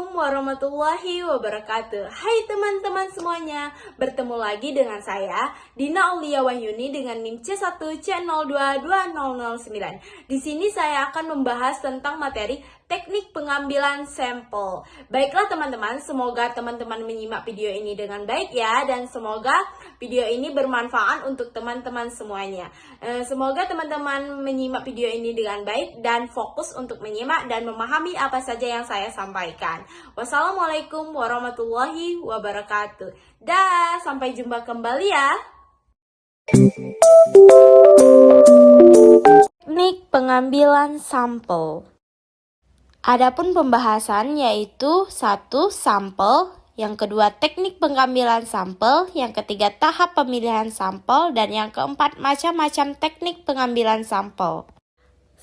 Assalamualaikum warahmatullahi wabarakatuh. Hai teman-teman semuanya, bertemu lagi dengan saya Dina Aulia Wahyuni dengan NIM C1C022009. Di sini saya akan membahas tentang materi teknik pengambilan sampel. Baiklah teman-teman, semoga teman-teman menyimak video ini dengan baik ya, dan semoga video ini bermanfaat untuk teman-teman semuanya. Semoga teman-teman menyimak video ini dengan baik dan fokus untuk menyimak dan memahami apa saja yang saya sampaikan. Wassalamualaikum warahmatullahi wabarakatuh. Dah, sampai jumpa kembali ya. Teknik pengambilan sampel. Adapun pembahasan yaitu 1. Sampel, yang kedua teknik pengambilan sampel, yang ketiga tahap pemilihan sampel, dan yang keempat macam-macam teknik pengambilan sampel.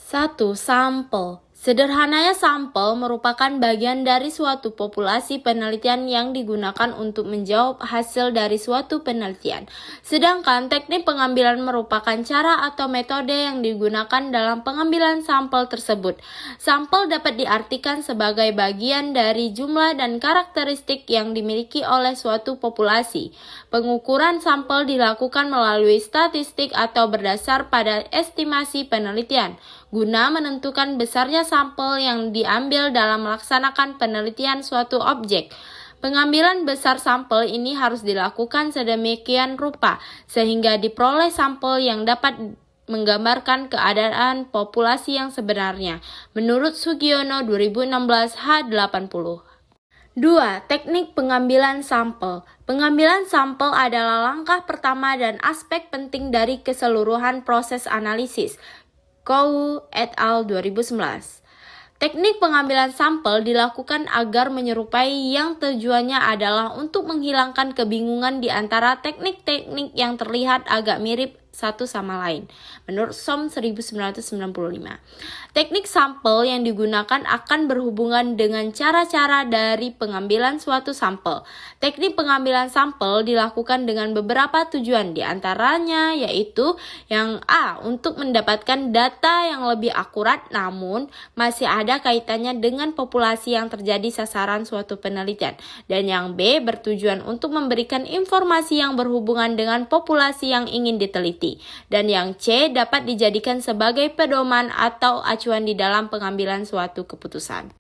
1. Sampel. Sederhananya sampel merupakan bagian dari suatu populasi penelitian yang digunakan untuk menjawab hasil dari suatu penelitian. Sedangkan teknik pengambilan merupakan cara atau metode yang digunakan dalam pengambilan sampel tersebut. Sampel dapat diartikan sebagai bagian dari jumlah dan karakteristik yang dimiliki oleh suatu populasi. Pengukuran sampel dilakukan melalui statistik atau berdasar pada estimasi penelitian, guna menentukan besarnya sampel yang diambil dalam melaksanakan penelitian suatu objek. Pengambilan besar sampel ini harus dilakukan sedemikian rupa sehingga diperoleh sampel yang dapat menggambarkan keadaan populasi yang sebenarnya, menurut Sugiono 2016 H80. 2. Teknik pengambilan sampel. Pengambilan sampel adalah langkah pertama dan aspek penting dari keseluruhan proses analisis. Kou et al. 2011. Teknik pengambilan sampel dilakukan agar menyerupai yang tujuannya adalah untuk menghilangkan kebingungan di antara teknik-teknik yang terlihat agak mirip satu sama lain, menurut Som 1995. Teknik sampel yang digunakan akan berhubungan dengan cara-cara dari pengambilan suatu sampel. Teknik pengambilan sampel dilakukan dengan beberapa tujuan, di antaranya yaitu yang A. Untuk mendapatkan data yang lebih akurat namun masih ada kaitannya dengan populasi yang terjadi sasaran suatu penelitian, dan yang B. Bertujuan untuk memberikan informasi yang berhubungan dengan populasi yang ingin diteliti, dan yang C. Dapat dijadikan sebagai pedoman atau acuan di dalam pengambilan suatu keputusan.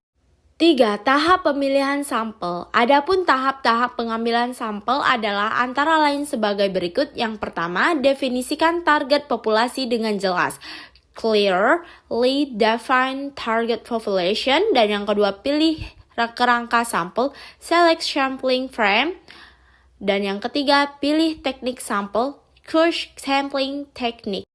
3. Tahap pemilihan sampel. Adapun tahap-tahap pengambilan sampel adalah antara lain sebagai berikut. Yang pertama, definisikan target populasi dengan jelas. Clearly define target population. Dan yang kedua, pilih kerangka sampel. Select sampling frame. Dan yang ketiga, pilih teknik sampel. Choose sampling technique.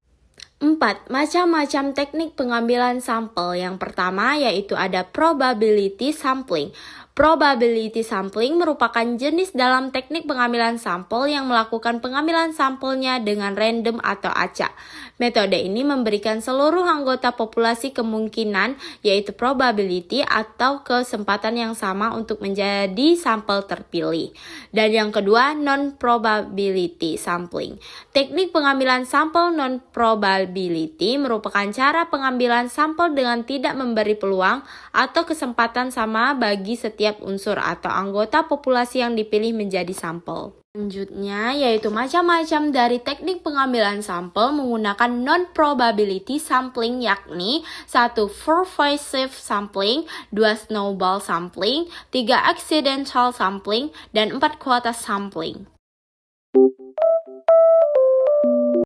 4. Macam-macam teknik pengambilan sampel. Yang pertama yaitu ada probability sampling. Probability sampling merupakan jenis dalam teknik pengambilan sampel yang melakukan pengambilan sampelnya dengan random atau acak. Metode ini memberikan seluruh anggota populasi kemungkinan, yaitu probability atau kesempatan yang sama untuk menjadi sampel terpilih. Dan yang kedua, non-probability sampling. Teknik pengambilan sampel non-probability merupakan cara pengambilan sampel dengan tidak memberi peluang atau kesempatan sama bagi setiap unsur atau anggota populasi yang dipilih menjadi sampel. Selanjutnya yaitu macam-macam dari teknik pengambilan sampel menggunakan non-probability sampling, yakni 1. Pervasive sampling, 2. Snowball sampling, 3. Accidental sampling, dan 4. Quota sampling.